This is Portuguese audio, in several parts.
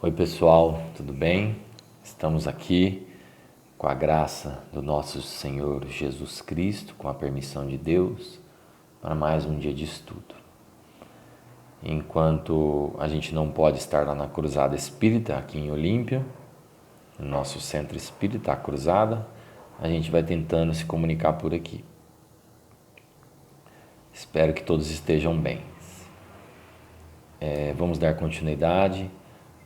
Oi pessoal, tudo bem? Estamos aqui com a graça do nosso Senhor Jesus Cristo, com a permissão de Deus, para mais um dia de estudo. Enquanto a gente não pode estar lá na Cruzada Espírita, aqui em Olímpia, no nosso centro espírita, a Cruzada, a gente vai tentando se comunicar por aqui. Espero que todos estejam bem. Vamos dar continuidade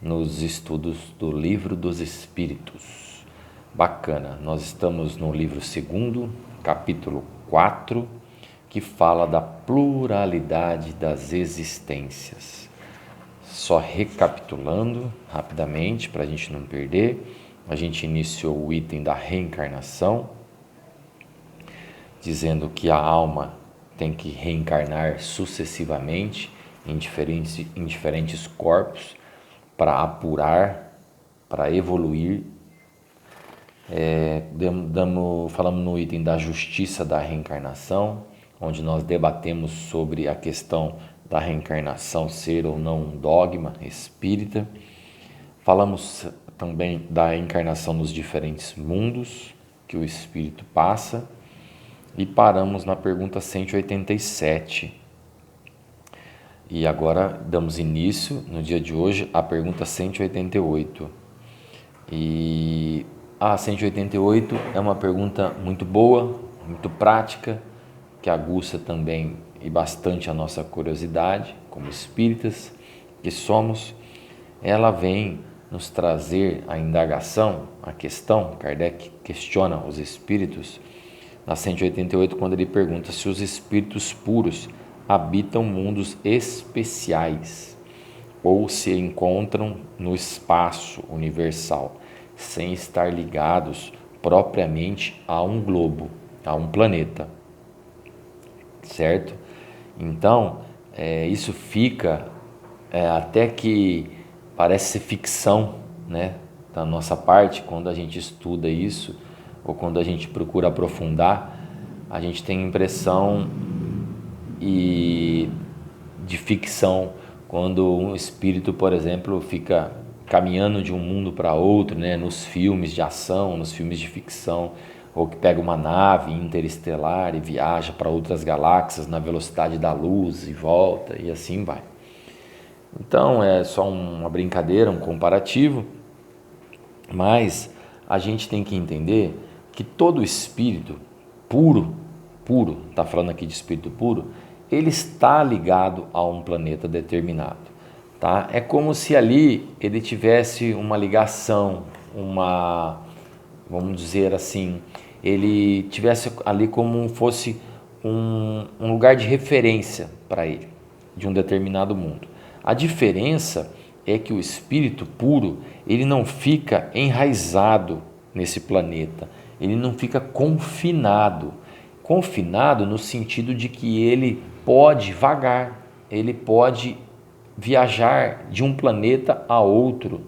nos estudos do Livro dos Espíritos. Bacana, nós estamos no livro 2º, capítulo 4, que fala da pluralidade das existências. Só recapitulando rapidamente, para a gente não perder, a gente iniciou o item da reencarnação, dizendo que a alma tem que reencarnar sucessivamente em diferentes corpos, para apurar, para evoluir. Falamos no item da justiça da reencarnação, onde nós debatemos sobre a questão da reencarnação ser ou não um dogma espírita. Falamos também da encarnação nos diferentes mundos que o espírito passa e paramos na pergunta 187. E agora damos início, no dia de hoje, à pergunta 188. E a 188 é uma pergunta muito boa, muito prática, que aguça também e bastante a nossa curiosidade, como espíritas que somos. Ela vem nos trazer a indagação, a questão. Kardec questiona os espíritos na 188, quando ele pergunta se os espíritos puros habitam mundos especiais ou se encontram no espaço universal, sem estar ligados propriamente a um globo, a um planeta, certo? Então, isso fica até que parece ser ficção, né, da nossa parte, quando a gente estuda isso, ou quando a gente procura aprofundar, a gente tem a impressão de ficção, quando um espírito, por exemplo, fica caminhando de um mundo para outro, né, nos filmes de ação, nos filmes de ficção, ou que pega uma nave interestelar e viaja para outras galáxias na velocidade da luz e volta, e assim vai. Então é só uma brincadeira, um comparativo, mas a gente tem que entender que todo espírito puro, está falando aqui de espírito puro, ele está ligado a um planeta determinado, tá? É como se ali ele tivesse uma ligação, vamos dizer assim, ele tivesse ali como fosse um lugar de referência para ele, de um determinado mundo. A diferença é que o espírito puro, ele não fica enraizado nesse planeta, ele não fica confinado no sentido de que ele pode vagar, ele pode viajar de um planeta a outro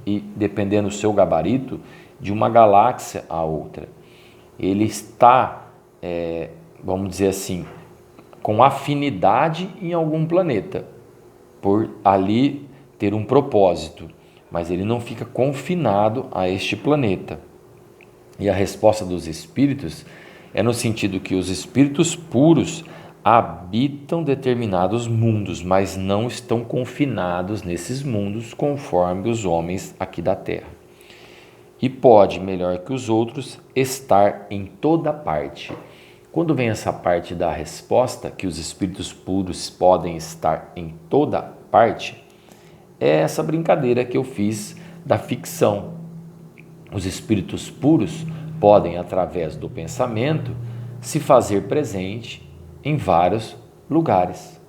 e, dependendo do seu gabarito, de uma galáxia a outra. Ele está, vamos dizer assim, com afinidade em algum planeta, por ali ter um propósito, mas ele não fica confinado a este planeta. E a resposta dos espíritos é no sentido que os espíritos puros habitam determinados mundos, mas não estão confinados nesses mundos conforme os homens aqui da Terra. E pode, melhor que os outros, estar em toda parte. Quando vem essa parte da resposta, que os espíritos puros podem estar em toda parte, é essa brincadeira que eu fiz da ficção. Os espíritos puros podem, através do pensamento, se fazer presente em vários lugares,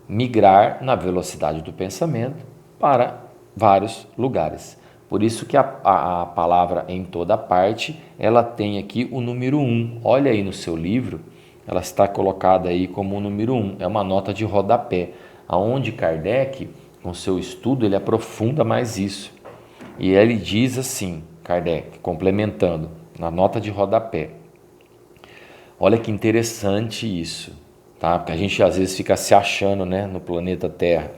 migrar na velocidade do pensamento para vários lugares. Por isso que a palavra em toda parte, ela tem aqui o número 1. Olha aí no seu livro, ela está colocada aí como o número 1. É uma nota de rodapé, aonde Kardec, com seu estudo, ele aprofunda mais isso. E ele diz assim, Kardec, complementando, na nota de rodapé. Olha que interessante isso, tá? Porque a gente às vezes fica se achando, né, no planeta Terra.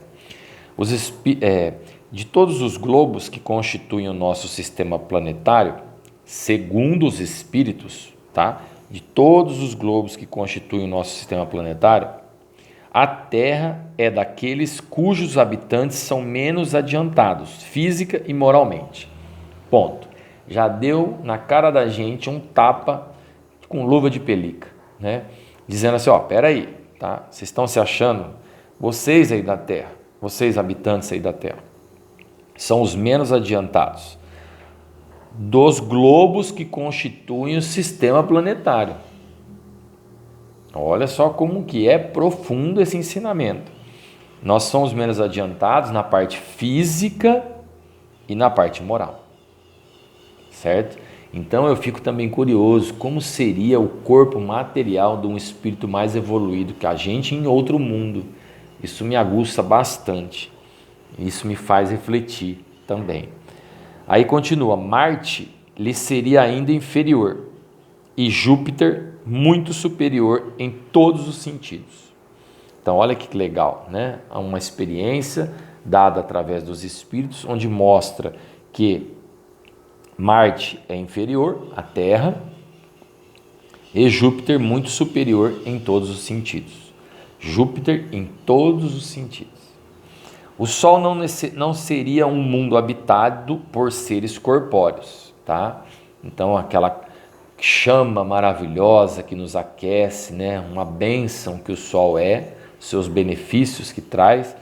de todos os globos que constituem o nosso sistema planetário, segundo os espíritos, tá? De todos os globos que constituem o nosso sistema planetário, a Terra é daqueles cujos habitantes são menos adiantados, física e moralmente. Ponto. Já deu na cara da gente um tapa com luva de pelica, né? Dizendo assim, peraí, tá? Vocês estão se achando, vocês aí da Terra, vocês habitantes aí da Terra, são os menos adiantados dos globos que constituem o sistema planetário. Olha só como que é profundo esse ensinamento. Nós somos menos adiantados na parte física e na parte moral, certo? Então eu fico também curioso como seria o corpo material de um espírito mais evoluído que a gente em outro mundo. Isso me aguça bastante, isso me faz refletir também. Aí continua, Marte lhe seria ainda inferior e Júpiter muito superior em todos os sentidos. Então olha que legal, né? Há uma experiência dada através dos espíritos, onde mostra que Marte é inferior à Terra e Júpiter muito superior em todos os sentidos. Júpiter em todos os sentidos. O Sol não seria um mundo habitado por seres corpóreos, tá? Então aquela chama maravilhosa que nos aquece, né? Uma bênção que o Sol é, seus benefícios que traz,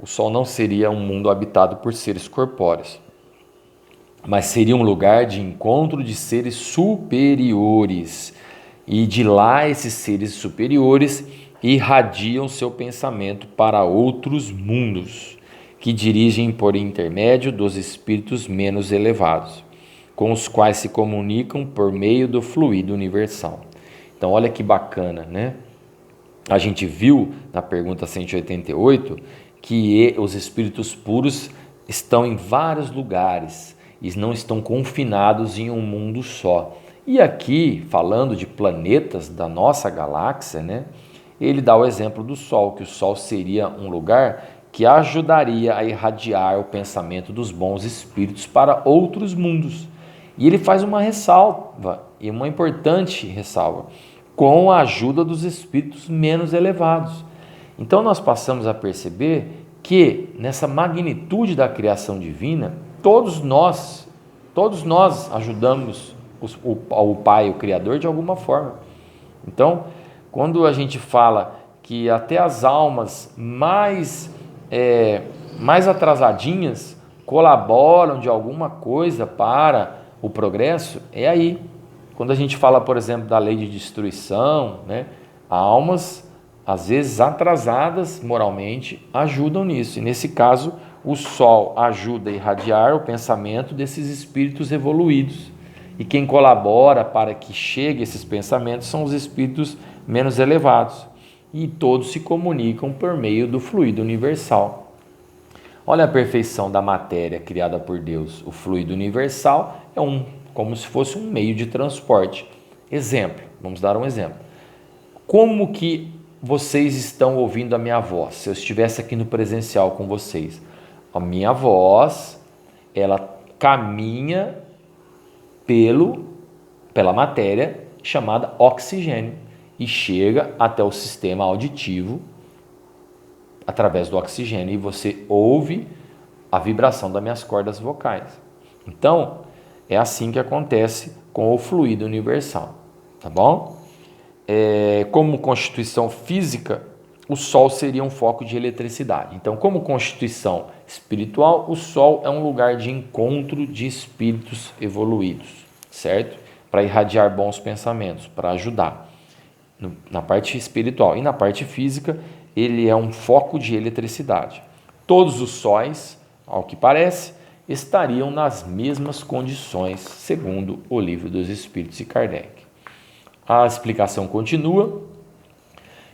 o Sol não seria um mundo habitado por seres corpóreos, mas seria um lugar de encontro de seres superiores, e de lá esses seres superiores irradiam seu pensamento para outros mundos, que dirigem por intermédio dos espíritos menos elevados, com os quais se comunicam por meio do fluido universal. Então olha que bacana, né? A gente viu na pergunta 188 que os espíritos puros estão em vários lugares e não estão confinados em um mundo só. E aqui, falando de planetas da nossa galáxia, né, ele dá o exemplo do Sol, que o Sol seria um lugar que ajudaria a irradiar o pensamento dos bons espíritos para outros mundos. E ele faz uma ressalva, e uma importante ressalva, com a ajuda dos espíritos menos elevados. Então nós passamos a perceber que nessa magnitude da criação divina, todos nós ajudamos o Pai, o Criador, de alguma forma. Então, quando a gente fala que até as almas mais atrasadinhas colaboram de alguma coisa para o progresso, é aí. Quando a gente fala, por exemplo, da lei de destruição, né, almas, às vezes atrasadas moralmente, ajudam nisso. E nesse caso, o Sol ajuda a irradiar o pensamento desses espíritos evoluídos. E quem colabora para que chegue esses pensamentos são os espíritos menos elevados. E todos se comunicam por meio do fluido universal. Olha a perfeição da matéria criada por Deus. O fluido universal é como se fosse um meio de transporte. Exemplo, vamos dar um exemplo. Como que vocês estão ouvindo a minha voz? Se eu estivesse aqui no presencial com vocês, a minha voz, ela caminha pela matéria chamada oxigênio e chega até o sistema auditivo através do oxigênio e você ouve a vibração das minhas cordas vocais. Então, é assim que acontece com o fluido universal, tá bom? Como constituição física, o Sol seria um foco de eletricidade. Então, como constituição espiritual, o Sol é um lugar de encontro de espíritos evoluídos, certo? Para irradiar bons pensamentos, para ajudar na parte espiritual. E na parte física, ele é um foco de eletricidade. Todos os sóis, ao que parece, estariam nas mesmas condições, segundo o Livro dos Espíritos e Kardec. A explicação continua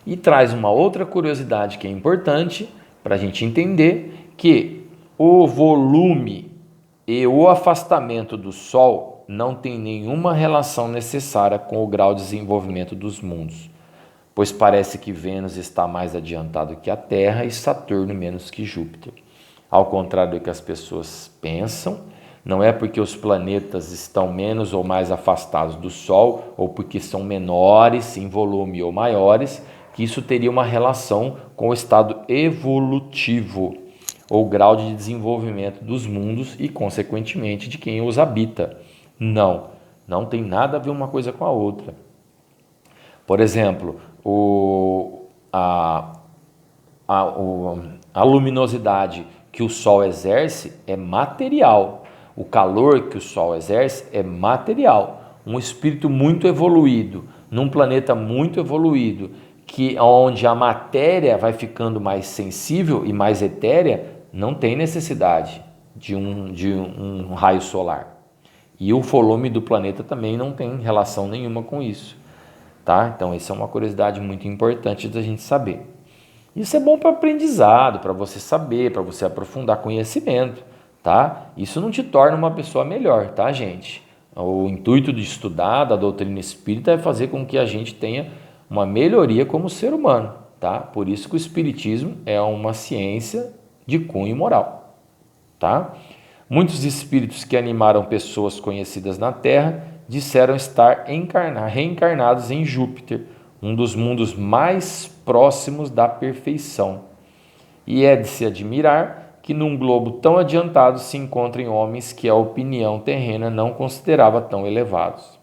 e traz uma outra curiosidade que é importante para a gente entender que o volume e o afastamento do Sol não tem nenhuma relação necessária com o grau de desenvolvimento dos mundos. pois parece que Vênus está mais adiantado que a Terra e Saturno menos que Júpiter. Ao contrário do que as pessoas pensam, não é porque os planetas estão menos ou mais afastados do Sol, ou porque são menores em volume ou maiores, que isso teria uma relação com o estado evolutivo, ou grau de desenvolvimento dos mundos e, consequentemente, de quem os habita. Não tem nada a ver uma coisa com a outra. Por exemplo, a luminosidade que o Sol exerce é material. O calor que o Sol exerce é material. Um espírito muito evoluído, num planeta muito evoluído, onde a matéria vai ficando mais sensível e mais etérea, não tem necessidade de um raio solar. E o volume do planeta também não tem relação nenhuma com isso. Tá? Então, isso é uma curiosidade muito importante da gente saber. Isso é bom para aprendizado, para você saber, para você aprofundar conhecimento, tá? Isso não te torna uma pessoa melhor, tá, gente? O intuito de estudar da doutrina espírita é fazer com que a gente tenha uma melhoria como ser humano, tá? Por isso que o espiritismo é uma ciência de cunho moral, tá? Muitos espíritos que animaram pessoas conhecidas na Terra disseram estar reencarnados em Júpiter, um dos mundos mais próximos da perfeição. E é de se admirar que num globo tão adiantado se encontrem homens que a opinião terrena não considerava tão elevados.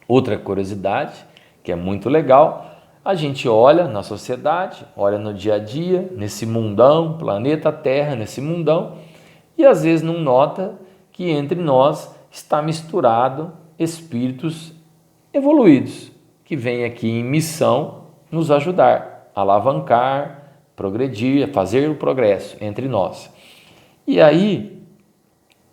Outra curiosidade, que é muito legal, a gente olha na sociedade, olha no dia a dia, nesse mundão, planeta Terra, nesse mundão, e às vezes não nota que entre nós está misturado espíritos evoluídos, que vêm aqui em missão nos ajudar, alavancar, progredir, fazer o progresso entre nós. E aí,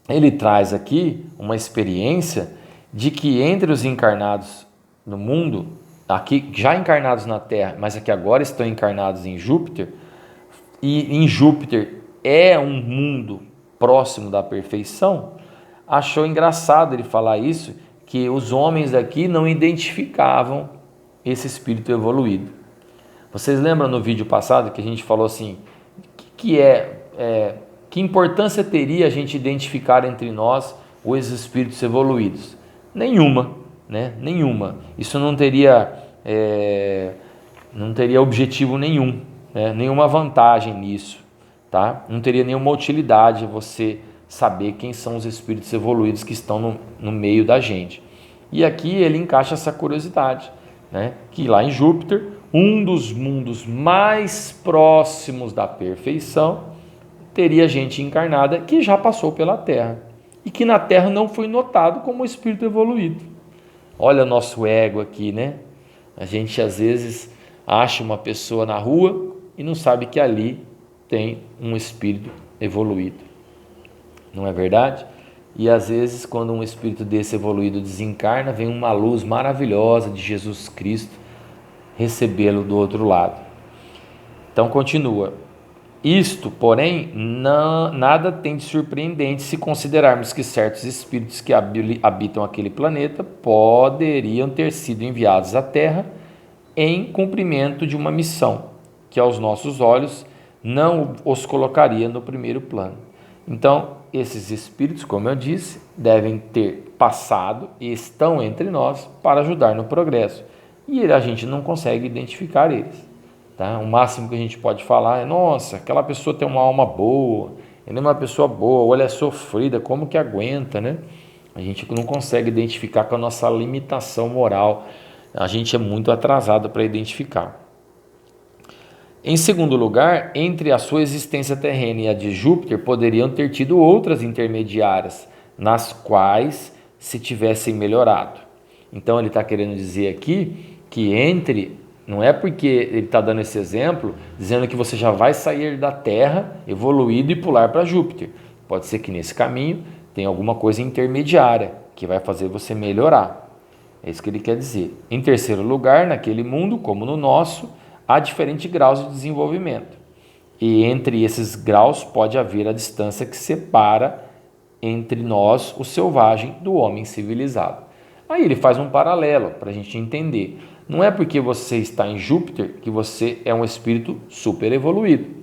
ele traz aqui uma experiência de que entre os encarnados no mundo, aqui já encarnados na Terra, mas aqui agora estão encarnados em Júpiter, e em Júpiter é um mundo próximo da perfeição, achou engraçado ele falar isso, que os homens daqui não identificavam esse espírito evoluído. Vocês lembram no vídeo passado que a gente falou assim, que importância teria a gente identificar entre nós os espíritos evoluídos? Nenhuma, né? Nenhuma. Isso não teria objetivo nenhum, né? Nenhuma vantagem nisso, tá? Não teria nenhuma utilidade você saber quem são os espíritos evoluídos que estão no meio da gente. E aqui ele encaixa essa curiosidade, né? Que lá em Júpiter, um dos mundos mais próximos da perfeição, teria gente encarnada que já passou pela Terra e que na Terra não foi notado como espírito evoluído. Olha o nosso ego aqui, né? A gente às vezes acha uma pessoa na rua e não sabe que ali tem um espírito evoluído. Não é verdade? E às vezes, quando um espírito desse evoluído desencarna, vem uma luz maravilhosa de Jesus Cristo recebê-lo do outro lado. Então, continua. Isto, porém, nada tem de surpreendente se considerarmos que certos espíritos que habitam aquele planeta poderiam ter sido enviados à Terra em cumprimento de uma missão, que aos nossos olhos não os colocaria no primeiro plano. Então, esses espíritos, como eu disse, devem ter passado e estão entre nós para ajudar no progresso. E a gente não consegue identificar eles. Tá? O máximo que a gente pode falar é, nossa, aquela pessoa tem uma alma boa, ele é uma pessoa boa, ou ela é sofrida, como que aguenta, né? A gente não consegue identificar com a nossa limitação moral. A gente é muito atrasado para identificar. Em segundo lugar, entre a sua existência terrena e a de Júpiter, poderiam ter tido outras intermediárias, nas quais se tivessem melhorado. Então ele está querendo dizer aqui que não é porque ele está dando esse exemplo, dizendo que você já vai sair da Terra, evoluído e pular para Júpiter. Pode ser que nesse caminho tenha alguma coisa intermediária, que vai fazer você melhorar. É isso que ele quer dizer. Em terceiro lugar, naquele mundo, como no nosso, há diferentes graus de desenvolvimento. E entre esses graus pode haver a distância que separa entre nós, o selvagem, do homem civilizado. Aí ele faz um paralelo para a gente entender. não é porque você está em Júpiter que você é um espírito super evoluído.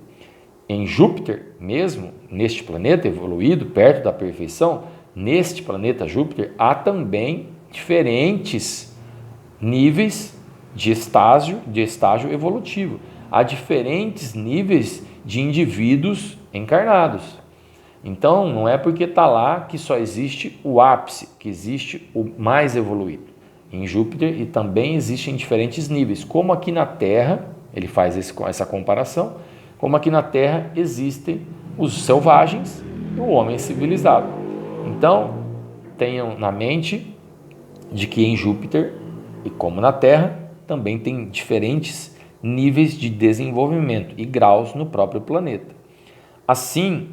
Em Júpiter mesmo, neste planeta evoluído, perto da perfeição, neste planeta Júpiter, há também diferentes níveis de estágio evolutivo. Há diferentes níveis de indivíduos encarnados. Então, não é porque está lá que só existe o ápice, que existe o mais evoluído. Em Júpiter e também existem diferentes níveis, como aqui na Terra, ele faz essa comparação, como aqui na Terra existem os selvagens e o homem civilizado. Então, tenham na mente de que em Júpiter, e como na Terra, também tem diferentes níveis de desenvolvimento e graus no próprio planeta. Assim,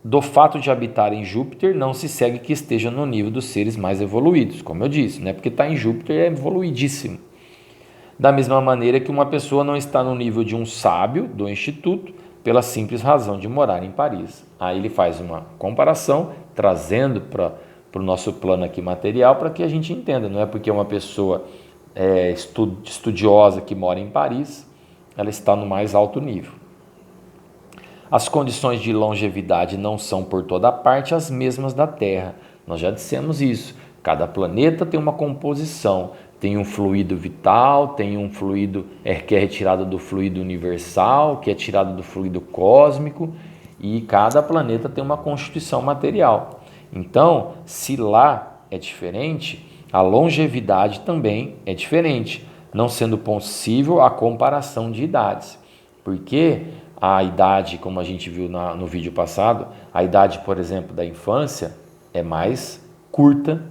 do fato de habitar em Júpiter, não se segue que esteja no nível dos seres mais evoluídos, como eu disse, não é porque está em Júpiter é evoluidíssimo. Da mesma maneira que uma pessoa não está no nível de um sábio do Instituto, pela simples razão de morar em Paris. Aí ele faz uma comparação, trazendo para o nosso plano aqui material, para que a gente entenda, não é porque uma pessoa estudiosa que mora em Paris, ela está no mais alto nível. As condições de longevidade não são por toda parte as mesmas da Terra. Nós já dissemos isso. Cada planeta tem uma composição, tem um fluido vital, tem um fluido que é retirado do fluido universal, que é tirado do fluido cósmico, e cada planeta tem uma constituição material. Então, se lá é diferente, a longevidade também é diferente, não sendo possível a comparação de idades, porque a idade, como a gente viu no vídeo passado, a idade, por exemplo, da infância é mais curta,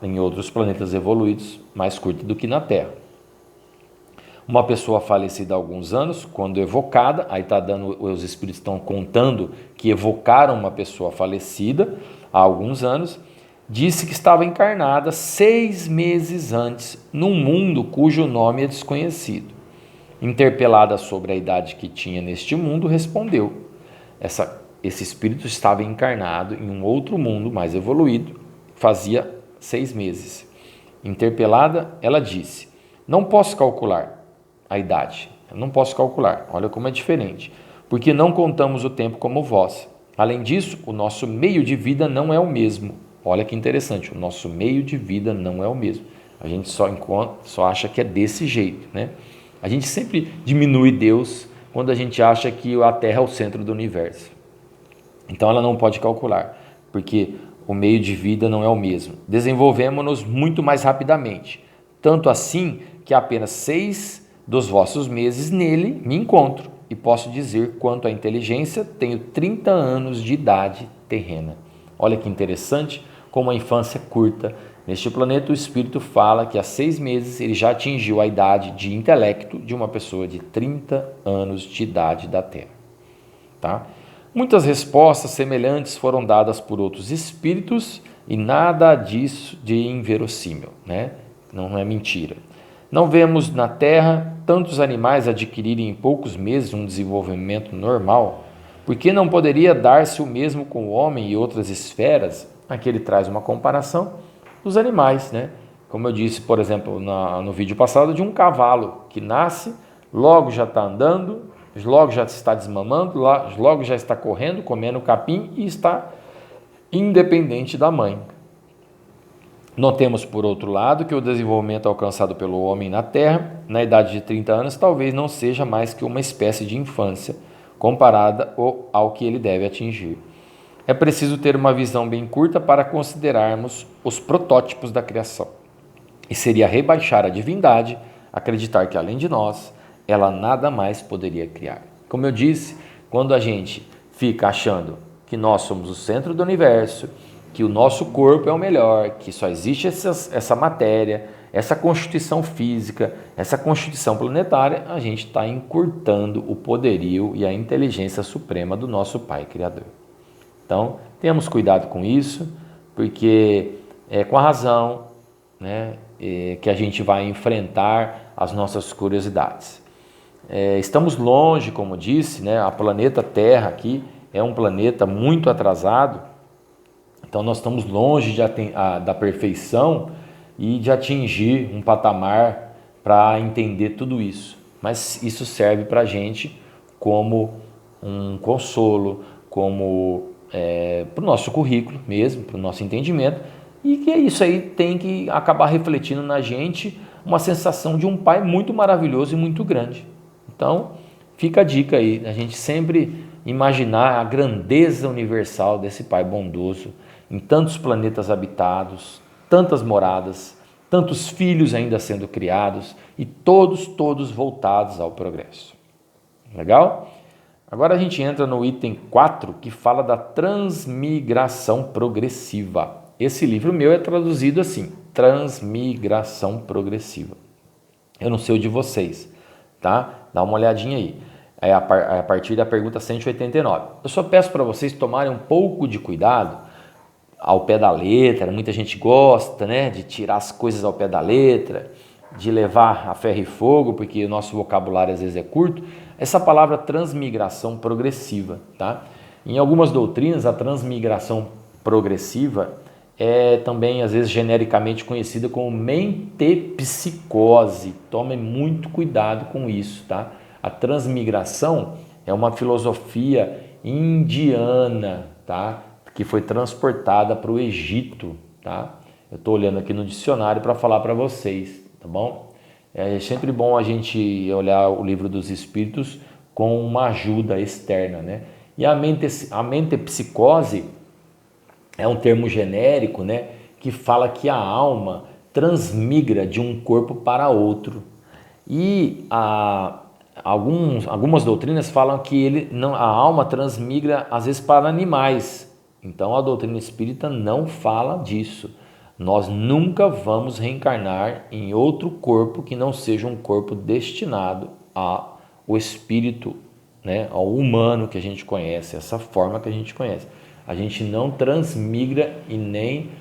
em outros planetas evoluídos, mais curta do que na Terra. Uma pessoa falecida há alguns anos, quando evocada, aí os espíritos estão contando que evocaram uma pessoa falecida há alguns anos, disse que estava encarnada 6 meses antes, num mundo cujo nome é desconhecido. Interpelada sobre a idade que tinha neste mundo, respondeu: esse espírito estava encarnado em um outro mundo mais evoluído, fazia 6 meses. Interpelada, ela disse: não posso calcular a idade, não posso calcular, olha como é diferente, porque não contamos o tempo como vós. Além disso, o nosso meio de vida não é o mesmo. Olha que interessante, o nosso meio de vida não é o mesmo. A gente só acha que é desse jeito, né? A gente sempre diminui Deus quando a gente acha que a Terra é o centro do universo. Então ela não pode calcular, porque o meio de vida não é o mesmo. Desenvolvemos-nos muito mais rapidamente, tanto assim que apenas 6 dos vossos meses nele me encontro, e posso dizer quanto à inteligência, tenho 30 anos de idade terrena. Olha que interessante, como a infância é curta. Neste planeta, o espírito fala que há 6 meses ele já atingiu a idade de intelecto de uma pessoa de 30 anos de idade da Terra. Tá? Muitas respostas semelhantes foram dadas por outros espíritos e nada disso de inverossímil, né? Não é mentira. Não vemos na Terra tantos animais adquirirem em poucos meses um desenvolvimento normal. Por que não poderia dar-se o mesmo com o homem e outras esferas? Aqui ele traz uma comparação dos animais, né? Como eu disse, por exemplo, no vídeo passado, de um cavalo que nasce, logo já está andando, logo já está desmamando, logo já está correndo, comendo capim e está independente da mãe. Notemos, por outro lado, que o desenvolvimento alcançado pelo homem na Terra, na idade de 30 anos, talvez não seja mais que uma espécie de infância, comparada ao que ele deve atingir. É preciso ter uma visão bem curta para considerarmos os protótipos da criação. E seria rebaixar a divindade, acreditar que, além de nós, ela nada mais poderia criar. Como eu disse, quando a gente fica achando que nós somos o centro do universo, que o nosso corpo é o melhor, que só existe essa matéria, essa constituição física, essa constituição planetária, a gente está encurtando o poderio e a inteligência suprema do nosso Pai Criador. Então, tenhamos cuidado com isso, porque é com a razão, né, que a gente vai enfrentar as nossas curiosidades. Estamos longe, como disse, né, a planeta Terra aqui é um planeta muito atrasado, então nós estamos longe da perfeição e de atingir um patamar para entender tudo isso, mas isso serve para a gente como um consolo, como para o nosso currículo mesmo, para o nosso entendimento, e que isso aí tem que acabar refletindo na gente uma sensação de um Pai muito maravilhoso e muito grande. Então, fica a dica aí, a gente sempre imaginar a grandeza universal desse Pai bondoso, em tantos planetas habitados, tantas moradas, tantos filhos ainda sendo criados e todos voltados ao progresso. Legal? Agora a gente entra no item 4, que fala da transmigração progressiva. Esse livro meu é traduzido assim, transmigração progressiva. Eu não sei o de vocês, tá? Dá uma olhadinha aí. É a partir da pergunta 189. Eu só peço para vocês tomarem um pouco de cuidado ao pé da letra. Muita gente gosta, né, de tirar as coisas ao pé da letra, de levar a ferro e fogo, porque o nosso vocabulário às vezes é curto. Essa palavra transmigração progressiva, tá? Em algumas doutrinas, a transmigração progressiva é também, às vezes, genericamente conhecida como mentepsicose. Tomem muito cuidado com isso, tá? A transmigração é uma filosofia indiana, tá? Que foi transportada para o Egito, tá? Eu estou olhando aqui no dicionário para falar para vocês, tá bom? É sempre bom a gente olhar o livro dos Espíritos com uma ajuda externa, né? E a mentepsicose é um termo genérico, né? Que fala que a alma transmigra de um corpo para outro. E algumas doutrinas falam que a alma transmigra às vezes para animais. Então a doutrina espírita não fala disso. Nós nunca vamos reencarnar em outro corpo que não seja um corpo destinado ao espírito, né, ao humano que a gente conhece, essa forma que a gente conhece. A gente não transmigra e nem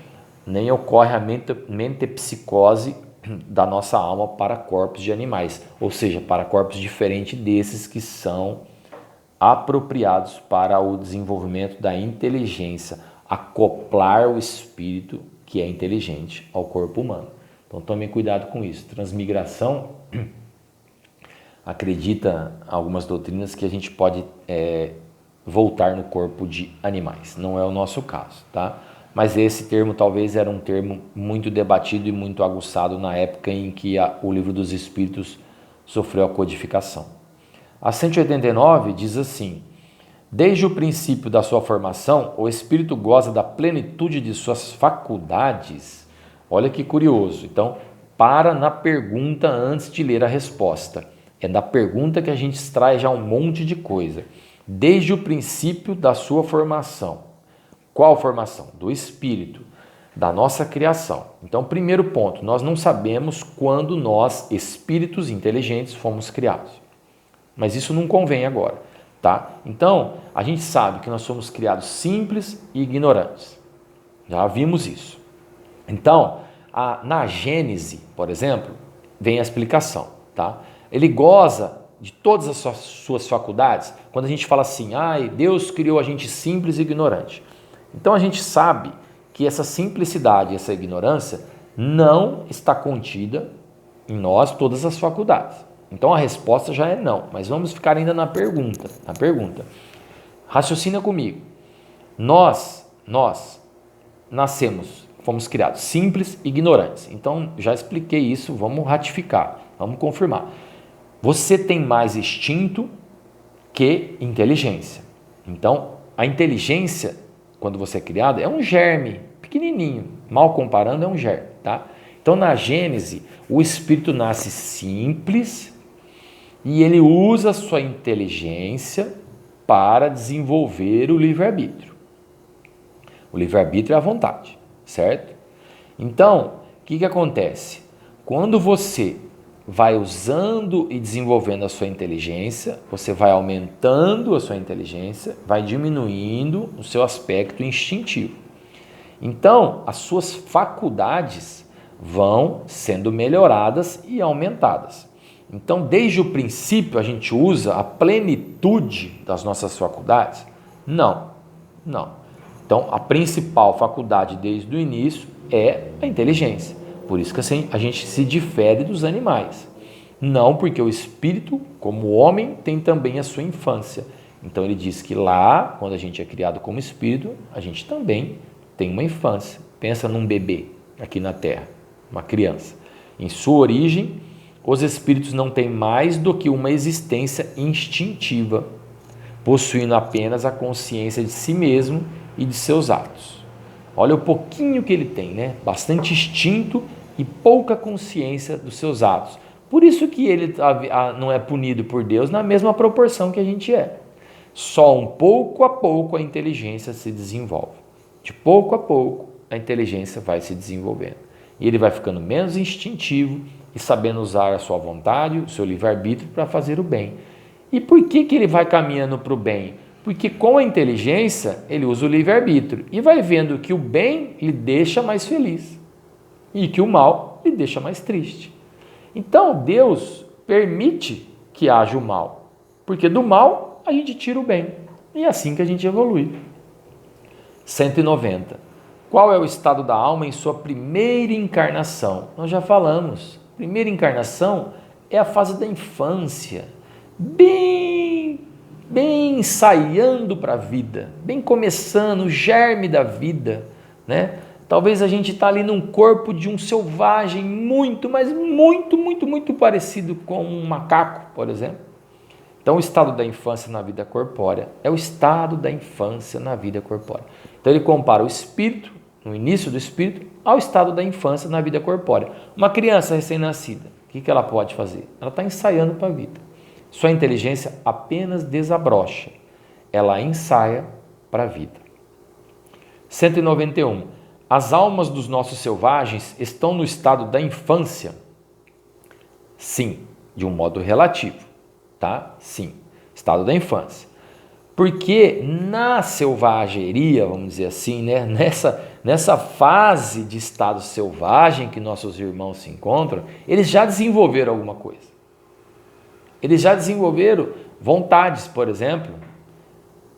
ocorre a mentepsicose da nossa alma para corpos de animais, ou seja, para corpos diferentes desses que são apropriados para o desenvolvimento da inteligência, acoplar o espírito que é inteligente ao corpo humano. Então tomem cuidado com isso. Transmigração, acredita algumas doutrinas que a gente pode voltar no corpo de animais. Não é o nosso caso, tá? Mas esse termo talvez era um termo muito debatido e muito aguçado na época em que o Livro dos Espíritos sofreu a codificação. A 189 diz assim: desde o princípio da sua formação, o espírito goza da plenitude de suas faculdades. Olha que curioso. Então, para na pergunta antes de ler a resposta. É da pergunta que a gente extrai já um monte de coisa. Desde o princípio da sua formação. Qual formação? Do espírito, da nossa criação. Então, primeiro ponto, nós não sabemos quando nós, espíritos inteligentes, fomos criados. Mas isso não convém agora, tá? Então, a gente sabe que nós somos criados simples e ignorantes. Já vimos isso. Então, na Gênese, por exemplo, vem a explicação, tá? Ele goza de todas as suas faculdades. Quando a gente fala assim, Deus criou a gente simples e ignorante. Então, a gente sabe que essa simplicidade, essa ignorância, não está contida em nós todas as faculdades. Então a resposta já é não, mas vamos ficar ainda na pergunta. Raciocina comigo. Nós nascemos, fomos criados simples e ignorantes. Então já expliquei isso, vamos ratificar, vamos confirmar. Você tem mais instinto que inteligência. Então a inteligência, quando você é criado, é um germe pequenininho, mal comparando é um germe, tá? Então na Gênese, o espírito nasce simples e ele usa a sua inteligência para desenvolver o livre-arbítrio. O livre-arbítrio é a vontade, certo? Então, o que acontece? Quando você vai usando e desenvolvendo a sua inteligência, você vai aumentando a sua inteligência, vai diminuindo o seu aspecto instintivo. Então, as suas faculdades vão sendo melhoradas e aumentadas. Então, desde o princípio, a gente usa a plenitude das nossas faculdades? Não. Então, a principal faculdade desde o início é a inteligência. por isso que assim, a gente se difere dos animais. Não porque o espírito, como homem, tem também a sua infância. Então ele diz que lá, quando a gente é criado como espírito, a gente também tem uma infância. Pensa num bebê aqui na Terra, uma criança. Em sua origem, os espíritos não têm mais do que uma existência instintiva, possuindo apenas a consciência de si mesmo e de seus atos. Olha o pouquinho que ele tem, né? Bastante instinto e pouca consciência dos seus atos. Por isso que ele não é punido por Deus na mesma proporção que a gente é. Só um pouco a pouco a inteligência se desenvolve. De pouco a pouco a inteligência vai se desenvolvendo. E ele vai ficando menos instintivo e sabendo usar a sua vontade, o seu livre-arbítrio para fazer o bem. E por que ele vai caminhando para o bem? Porque com a inteligência ele usa o livre-arbítrio e vai vendo que o bem lhe deixa mais feliz e que o mal lhe deixa mais triste. Então Deus permite que haja o mal, porque do mal a gente tira o bem. E é assim que a gente evolui. 190. Qual é o estado da alma em sua primeira encarnação? Nós já falamos. Primeira encarnação é a fase da infância, bem ensaiando para a vida, bem começando, o germe da vida, né? Talvez a gente está ali num corpo de um selvagem muito parecido com um macaco, por exemplo. Então, o estado da infância na vida corpórea é o estado da infância na vida corpórea. Então, ele compara o espírito, no início do espírito, ao estado da infância na vida corpórea. Uma criança recém-nascida, o que ela pode fazer? Ela está ensaiando para a vida. Sua inteligência apenas desabrocha. Ela ensaia para a vida. 191. As almas dos nossos selvagens estão no estado da infância? Sim, de um modo relativo, tá? Sim, estado da infância. Porque na selvageria, vamos dizer assim, né? Nessa fase de estado selvagem que nossos irmãos se encontram, eles já desenvolveram alguma coisa. Eles já desenvolveram vontades, por exemplo,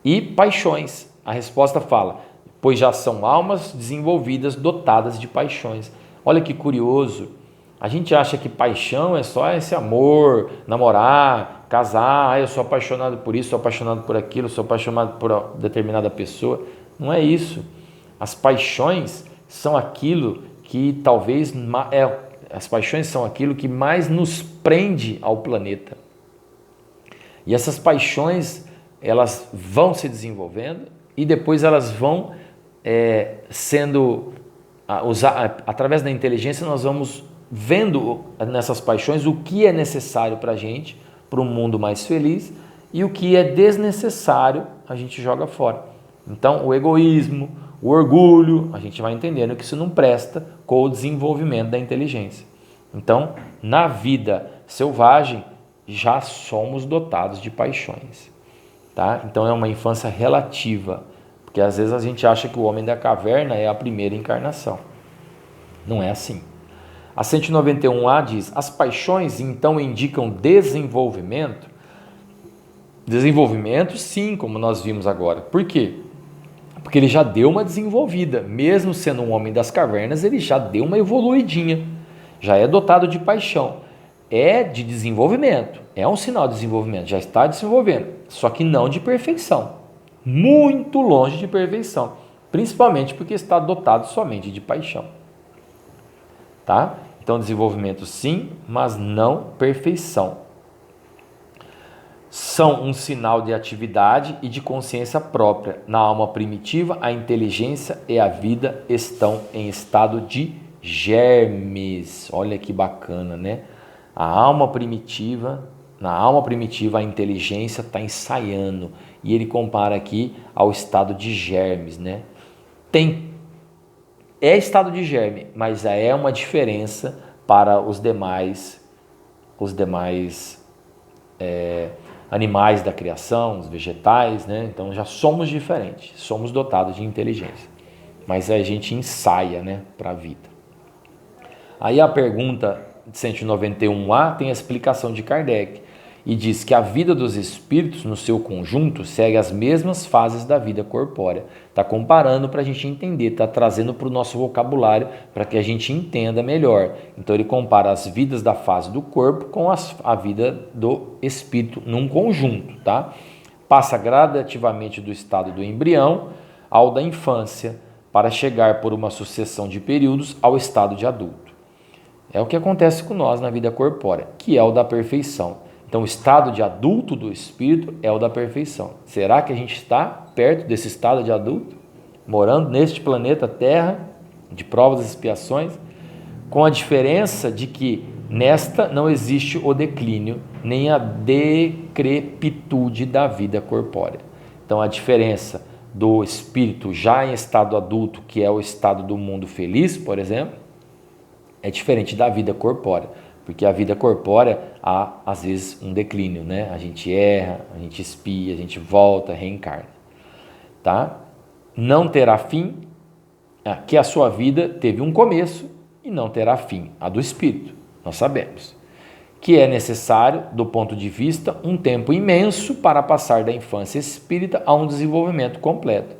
e paixões. A resposta fala, pois já são almas desenvolvidas, dotadas de paixões. Olha que curioso, a gente acha que paixão é só esse amor, namorar, casar, eu sou apaixonado por isso, sou apaixonado por aquilo, sou apaixonado por determinada pessoa. Não é isso. As paixões são aquilo que talvez, as paixões são aquilo que mais nos prende ao planeta. E essas paixões, elas vão se desenvolvendo e depois elas vão através da inteligência nós vamos vendo nessas paixões o que é necessário para a gente, para um mundo mais feliz, e o que é desnecessário a gente joga fora. Então o egoísmo, o orgulho, a gente vai entendendo que isso não presta com o desenvolvimento da inteligência. Então na vida selvagem já somos dotados de paixões, tá? Então é uma infância relativa, porque às vezes a gente acha que o homem da caverna é a primeira encarnação. Não é assim. A 191A diz, as paixões então indicam desenvolvimento? Desenvolvimento sim, como nós vimos agora. Por quê? Porque ele já deu uma desenvolvida, mesmo sendo um homem das cavernas, ele já deu uma evoluidinha, já é dotado de paixão. É de desenvolvimento, é um sinal de desenvolvimento, já está desenvolvendo, só que não de perfeição, muito longe de perfeição, principalmente porque está dotado somente de paixão, tá? Então desenvolvimento sim, mas não perfeição. São um sinal de atividade e de consciência própria. Na alma primitiva, a inteligência e a vida estão em estado de germes. Olha que bacana, né? Na alma primitiva, a inteligência está ensaiando. E ele compara aqui ao estado de germes, né? É estado de germe, mas é uma diferença para os demais animais da criação, os vegetais, né? Então já somos diferentes, somos dotados de inteligência. Mas a gente ensaia, né, para a vida. Aí a pergunta 191A tem a explicação de Kardec. e diz que a vida dos espíritos, no seu conjunto, segue as mesmas fases da vida corpórea. Está comparando para a gente entender, está trazendo para o nosso vocabulário para que a gente entenda melhor. Então ele compara as vidas da fase do corpo com a vida do espírito num conjunto, tá? Passa gradativamente do estado do embrião ao da infância, para chegar por uma sucessão de períodos ao estado de adulto. É o que acontece com nós na vida corpórea, que é o da perfeição. Então, o estado de adulto do espírito é o da perfeição. Será que a gente está perto desse estado de adulto? Morando neste planeta Terra, de provas e expiações, com a diferença de que nesta não existe o declínio, nem a decrepitude da vida corpórea. Então, a diferença do espírito já em estado adulto, que é o estado do mundo feliz, por exemplo, é diferente da vida corpórea, porque a vida corpórea há às vezes um declínio, né? A gente erra, a gente expia, a gente volta, reencarna, tá? Não terá fim, que a sua vida teve um começo e não terá fim, a do espírito, nós sabemos. Que é necessário, do ponto de vista, um tempo imenso para passar da infância espírita a um desenvolvimento completo.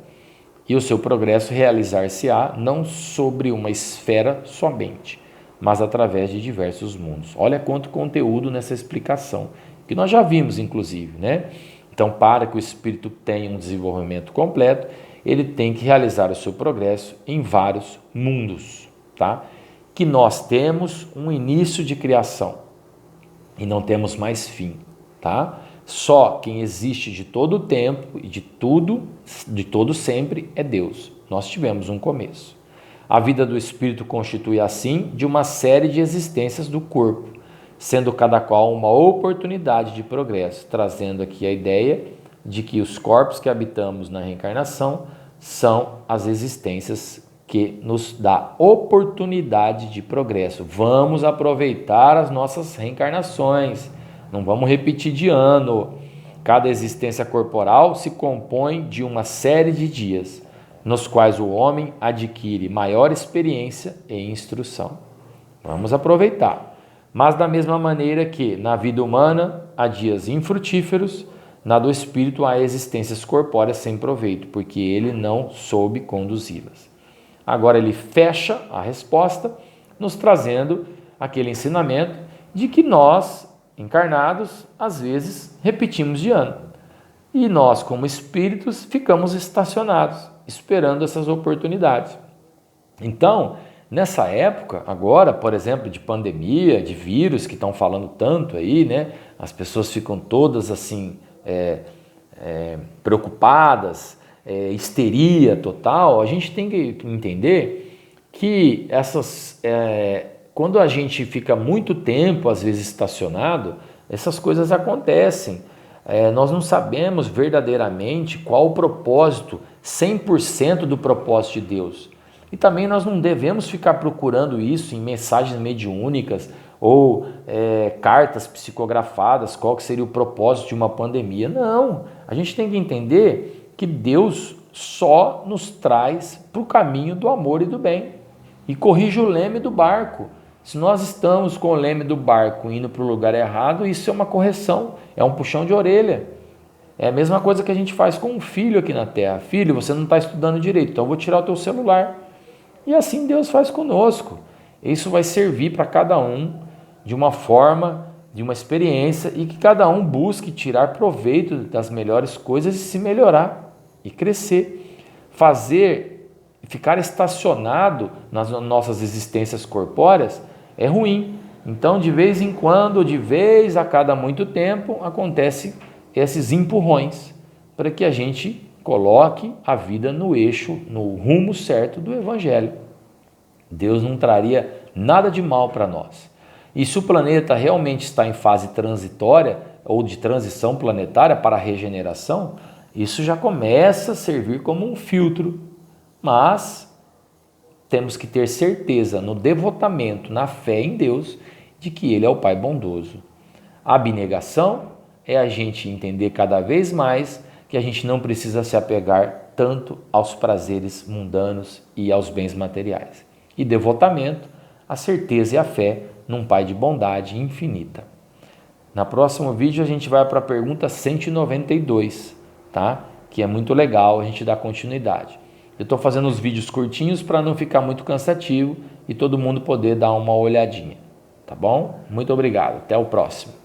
E o seu progresso realizar-se-á não sobre uma esfera somente, mas através de diversos mundos. Olha quanto conteúdo nessa explicação, que nós já vimos, inclusive, né? Então, para que o espírito tenha um desenvolvimento completo, ele tem que realizar o seu progresso em vários mundos, tá? Que nós temos um início de criação e não temos mais fim, tá? Só quem existe de todo o tempo e de todo sempre é Deus. Nós tivemos um começo. A vida do espírito constitui assim de uma série de existências do corpo, sendo cada qual uma oportunidade de progresso, trazendo aqui a ideia de que os corpos que habitamos na reencarnação são as existências que nos dá oportunidade de progresso. Vamos aproveitar as nossas reencarnações, não vamos repetir de ano. Cada existência corporal se compõe de uma série de dias, nos quais o homem adquire maior experiência e instrução. Vamos aproveitar. Mas da mesma maneira que na vida humana há dias infrutíferos, na do espírito há existências corpóreas sem proveito, porque ele não soube conduzi-las. Agora ele fecha a resposta, nos trazendo aquele ensinamento de que nós, encarnados, às vezes repetimos de ano. E nós, como espíritos, ficamos estacionados, esperando essas oportunidades. Então, nessa época, agora, por exemplo, de pandemia, de vírus que estão falando tanto aí, né? As pessoas ficam todas assim, preocupadas, histeria total. A gente tem que entender que quando a gente fica muito tempo, às vezes estacionado, essas coisas acontecem. Nós não sabemos verdadeiramente qual o propósito, 100% do propósito de Deus. E também nós não devemos ficar procurando isso em mensagens mediúnicas ou cartas psicografadas, qual que seria o propósito de uma pandemia. Não, a gente tem que entender que Deus só nos traz para o caminho do amor e do bem e corrige o leme do barco. Se nós estamos com o leme do barco indo para o lugar errado, isso é uma correção, é um puxão de orelha. É a mesma coisa que a gente faz com um filho aqui na Terra. Filho, você não está estudando direito, então eu vou tirar o teu celular. E assim Deus faz conosco. Isso vai servir para cada um de uma forma, de uma experiência, e que cada um busque tirar proveito das melhores coisas e se melhorar e crescer. Ficar estacionado nas nossas existências corpóreas é ruim. Então, de vez em quando, de vez a cada muito tempo, acontecem esses empurrões para que a gente coloque a vida no eixo, no rumo certo do Evangelho. Deus não traria nada de mal para nós. E se o planeta realmente está em fase transitória ou de transição planetária para a regeneração, isso já começa a servir como um filtro. Mas temos que ter certeza no devotamento, na fé em Deus, de que Ele é o Pai bondoso. A abnegação é a gente entender cada vez mais que a gente não precisa se apegar tanto aos prazeres mundanos e aos bens materiais. E devotamento, a certeza e a fé num Pai de bondade infinita. Na próximo vídeo a gente vai para a pergunta 192, tá? Que é muito legal, a gente dá continuidade. Eu estou fazendo os vídeos curtinhos para não ficar muito cansativo e todo mundo poder dar uma olhadinha, tá bom? Muito obrigado, até o próximo.